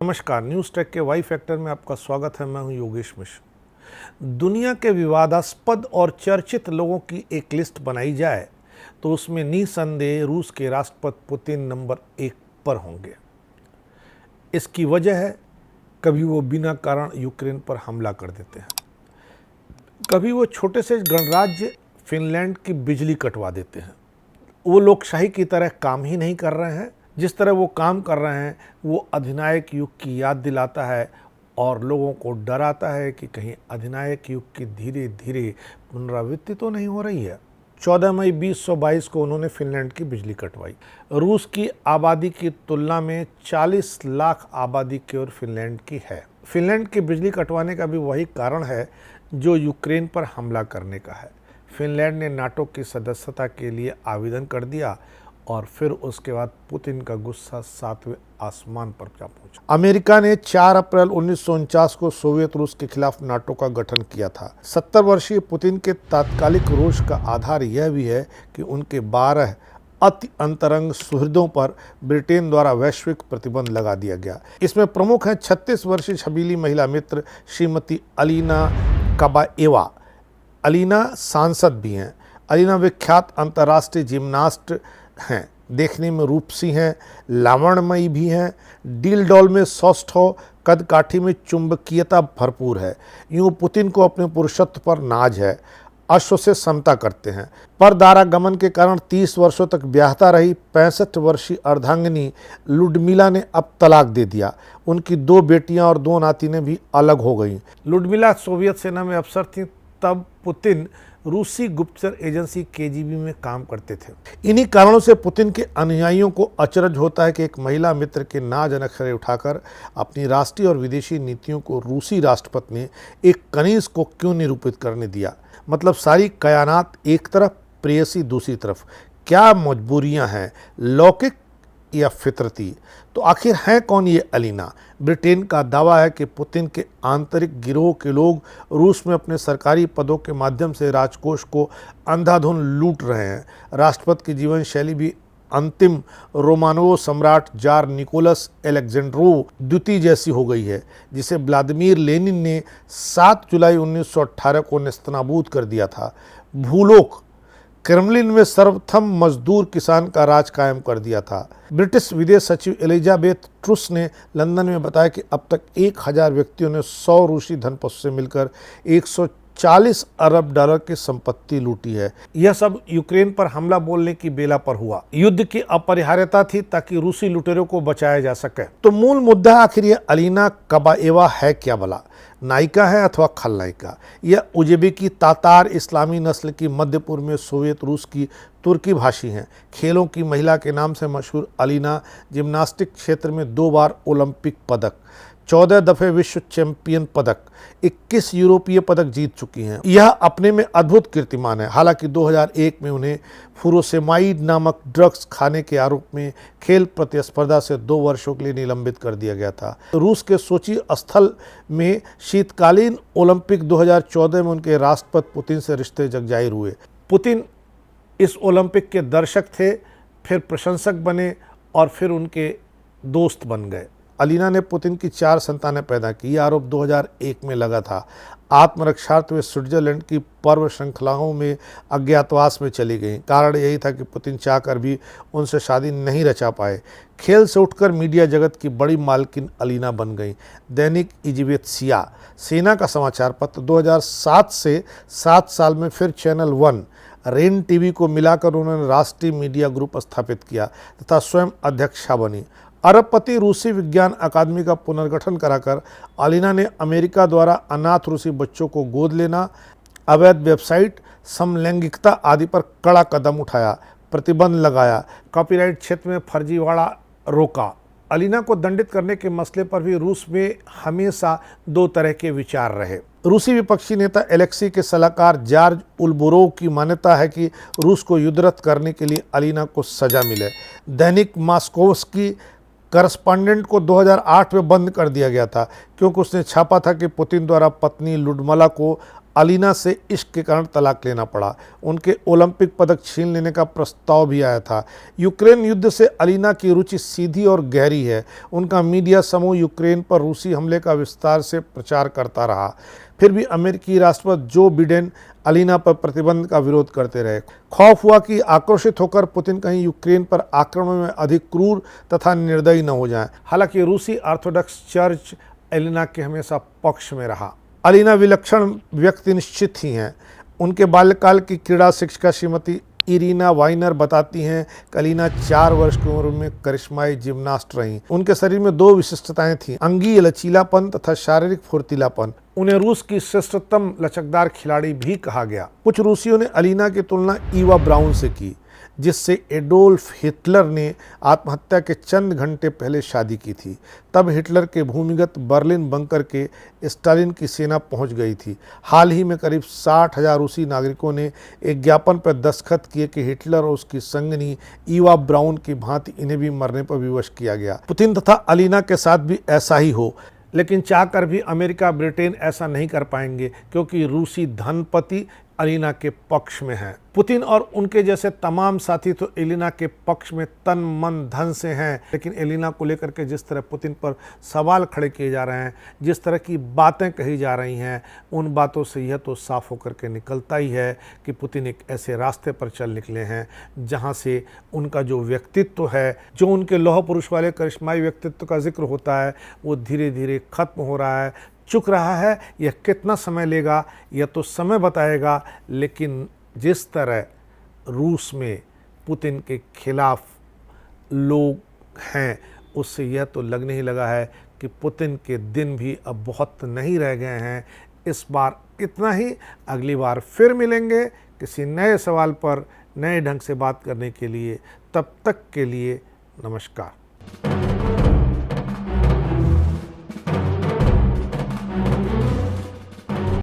नमस्कार, news take के Y factor में आपका स्वागत है। मैं हूं योगेश मिश्र। दुनिया के विवादास्पद और चर्चित लोगों की एक लिस्ट बनाई जाए तो उसमें निसंदेह रूस के राष्ट्रपति पुतिन नंबर 1 पर होंगे। इसकी वजह है, कभी वो बिना कारण यूक्रेन पर हमला कर देते हैं, कभी वो छोटे से गणराज्य फिनलैंड की बिजली कटवा देते हैं। वो लोकशाही की तरह काम ही नहीं कर रहे हैं। जिस तरह वो काम कर रहे हैं वो अधिनायक युग की याद दिलाता है और लोगों को डराता है कि कहीं अधिनायक युग की धीरे धीरे पुनरावृत्ति तो नहीं हो रही है। 14 मई 2022 को उन्होंने फिनलैंड की बिजली कटवाई। रूस की आबादी की तुलना में 40 लाख आबादी केवल फिनलैंड की है। फिनलैंड की बिजली कटवाने का भी वही कारण है जो यूक्रेन पर हमला करने का है। फिनलैंड ने नाटो की सदस्यता के लिए आवेदन कर दिया और फिर उसके बाद पुतिन का गुस्सा 7वें आसमान पर जा पहुंचा। अमेरिका ने 4 अप्रैल 1949 को सोवियत रूस के खिलाफ नाटो का गठन किया था। 70 वर्षीय पुतिन के तात्कालिक रोष का आधार यह भी है कि उनके 12 अति अंतरंग सुहृदों पर ब्रिटेन द्वारा वैश्विक प्रतिबंध लगा दिया गया। इसमें प्रमुख हैं 36 वर्षीय छबीली महिला मित्र श्रीमती अलीना कबाएवा। अलीना सांसद भी हैं। अलीना विख्यात अंतर्राष्ट्रीय जिम्नास्ट हैं, देखने में रूपसी हैं, लावण्यमयी भी हैं, डील डॉल में सौष्ठ हो, कद काठी में चुंबकीयता भरपूर है। यूँ पुतिन को अपने पुरुषत्व पर नाज है। अश्व से समता करते हैं। परदारागमन के कारण 30 वर्षों तक ब्याहता रही 65 वर्षीय अर्धांगिनी लुडमिला ने अब तलाक दे दिया। उनकी 2 बेटियां और 2 नातिनें भी अलग हो गईं। लुडमिला सोवियत सेना में अफसर थीं, तब पुतिन रूसी गुप्तचर एजेंसी केजीबी में काम करते थे। इन्हीं कारणों से पुतिन के अनुयायियों को अचरज होता है कि एक महिला मित्र के नाज नखरे उठाकर अपनी राष्ट्रीय और विदेशी नीतियों को रूसी राष्ट्रपति ने एक कनीज को क्यों निरूपित करने दिया। मतलब सारी कयानात एक तरफ, प्रेयसी दूसरी तरफ। क्या मजबूरियां हैं, लौकिक या फितरती? तो आखिर हैं कौन ये अलीना? ब्रिटेन का दावा है कि पुतिन के आंतरिक गिरोह के लोग रूस में अपने सरकारी पदों के माध्यम से राजकोष को अंधाधुंध लूट रहे हैं। राष्ट्रपति की जीवन शैली भी अंतिम रोमानोव सम्राट जार निकोलस एलेक्जेंड्रोव द्वितीय जैसी हो गई है, जिसे व्लादिमीर लेनिन ने 7 जुलाई 1918 को नेस्तनाबूद कर दिया था। भूलोक क्रेमलिन में सर्वप्रथम मजदूर किसान का राज कायम कर दिया था। ब्रिटिश विदेश सचिव एलिजाबेथ ट्रुस ने लंदन में बताया कि अब तक 1000 व्यक्तियों ने 100 रूसी धनपति से मिलकर 140 अरब डॉलर की संपत्ति लूटी है। यह सब यूक्रेन पर हमला बोलने की बेला पर हुआ। युद्ध की अपरिहार्यता थी ताकि रूसी लुटेरों को बचाया जा सके। तो मूल मुद्दा आखिर ये अलीना कबाएवा है क्या भला? नायिका है अथवा खलनायिका? यह उज़्बेकी तातार इस्लामी नस्ल की मध्य पूर्व में सोवियत रूस की तुर्की भाषी हैं। खेलों की महिला के नाम से मशहूर अलीना जिम्नास्टिक क्षेत्र में 2 बार ओलंपिक पदक, 14 दफे विश्व चैंपियन पदक, 21 यूरोपीय पदक जीत चुकी हैं। यह अपने में अद्भुत कीर्तिमान है। हालांकि 2001 में उन्हें फुरोसेमाइड नामक ड्रग्स खाने के आरोप में खेल प्रतिस्पर्धा से 2 वर्षों के लिए निलंबित कर दिया गया था। रूस के सोची स्थल में शीतकालीन ओलंपिक 2014 में उनके राष्ट्रपति पुतिन से रिश्ते जगजाहिर हुए। पुतिन इस ओलंपिक के दर्शक थे, फिर प्रशंसक बने और फिर उनके दोस्त बन गए। अलीना ने पुतिन की 4 संतानें पैदा की। यह आरोप 2001 में लगा था। आत्मरक्षार्थ वे स्विट्जरलैंड की पर्व श्रृंखलाओं में अज्ञातवास में चली गईं। कारण यही था कि पुतिन चाहकर भी उनसे शादी नहीं रचा पाए। खेल से उठकर मीडिया जगत की बड़ी मालकिन अलीना बन गईं। दैनिक इज़वेत्सिया, सेना का समाचार पत्र, 2007 से 7 साल में फिर चैनल 1, रेन टीवी को मिलाकर उन्होंने राष्ट्रीय मीडिया ग्रुप स्थापित किया तथा स्वयं अध्यक्षा बनी। अरबपति रूसी विज्ञान अकादमी का पुनर्गठन कराकर अलीना ने अमेरिका द्वारा अनाथ रूसी बच्चों को गोद लेना, अवैध वेबसाइट, समलैंगिकता आदि पर कड़ा कदम उठाया, प्रतिबंध लगाया, कॉपीराइट क्षेत्र में फर्जीवाड़ा रोका। अलीना को दंडित करने के मसले पर भी रूस में हमेशा 2 तरह के विचार रहे। रूसी विपक्षी नेता एलेक्सी के सलाहकार जॉर्ज उलबुरोव की मान्यता है कि रूस को युद्धरत करने के लिए अलीना को सजा मिले। दैनिक मॉस्कोव्स्की करस्पॉन्डेंट को 2008 में बंद कर दिया गया था क्योंकि उसने छापा था कि पुतिन द्वारा पत्नी लुडमिला को अलीना से इश्क के कारण तलाक लेना पड़ा। उनके ओलंपिक पदक छीन लेने का प्रस्ताव भी आया था। यूक्रेन युद्ध से अलीना की रुचि सीधी और गहरी है। उनका मीडिया समूह यूक्रेन पर रूसी हमले का विस्तार से प्रचार करता रहा। फिर भी अमेरिकी राष्ट्रपति जो बिडेन अलीना पर प्रतिबंध का विरोध करते रहे। खौफ हुआ कि आक्रोशित होकर पुतिन कहीं यूक्रेन पर आक्रमण में अधिक क्रूर तथा निर्दयी न हो जाएं। हालांकि रूसी ऑर्थोडॉक्स चर्च अलीना के हमेशा पक्ष में रहा। अलीना विलक्षण व्यक्ति निश्चित ही हैं। उनके बाल्यकाल की क्रीड़ा शिक्षिका श्रीमती इरीना वाइनर बताती हैं कि अलीना 4 वर्ष की उम्र में करिश्माई जिम्नास्ट रहीं। उनके शरीर में 2 विशिष्टताएं थीं, अंगीय लचीलापन तथा शारीरिक फुर्तीलापन। उन्हें रूस की श्रेष्ठतम लचकदार खिलाड़ी भी कहा गया। कुछ रूसियों ने अलीना की तुलना ईवा ब्राउन से की, जिससे एडोल्फ हिटलर ने आत्महत्या के चंद घंटे पहले शादी की थी। तब हिटलर के भूमिगत बर्लिन बंकर के स्टालिन की सेना पहुंच गई थी। हाल ही में करीब 60,000 रूसी नागरिकों ने एक ज्ञापन पर दस्तखत किए कि हिटलर और उसकी संगनी ईवा ब्राउन की भांति इन्हें भी मरने पर विवश किया गया। पुतिन तथा अलीना के साथ भी ऐसा ही हो, लेकिन चाहकर भी अमेरिका ब्रिटेन ऐसा नहीं कर पाएंगे, क्योंकि रूसी धनपति अलीना के पक्ष में हैं। पुतिन और उनके जैसे तमाम साथी तो एलिना के पक्ष में तन मन धन से हैं, लेकिन एलिना को लेकर के जिस तरह पुतिन पर सवाल खड़े किए जा रहे हैं, जिस तरह की बातें कही जा रही हैं, उन बातों से यह तो साफ होकर के निकलता ही है कि पुतिन एक ऐसे रास्ते पर चल निकले हैं जहां से उनका जो व्यक्तित्व है, जो उनके लौह पुरुष वाले करिश्माई व्यक्तित्व का जिक्र होता है, वो धीरे धीरे खत्म हो रहा है, चुक रहा है। यह कितना समय लेगा यह तो समय बताएगा, लेकिन जिस तरह रूस में पुतिन के खिलाफ लोग हैं, उससे यह तो लगने ही लगा है कि पुतिन के दिन भी अब बहुत नहीं रह गए हैं। इस बार इतना ही। अगली बार फिर मिलेंगे किसी नए सवाल पर नए ढंग से बात करने के लिए। तब तक के लिए नमस्कार।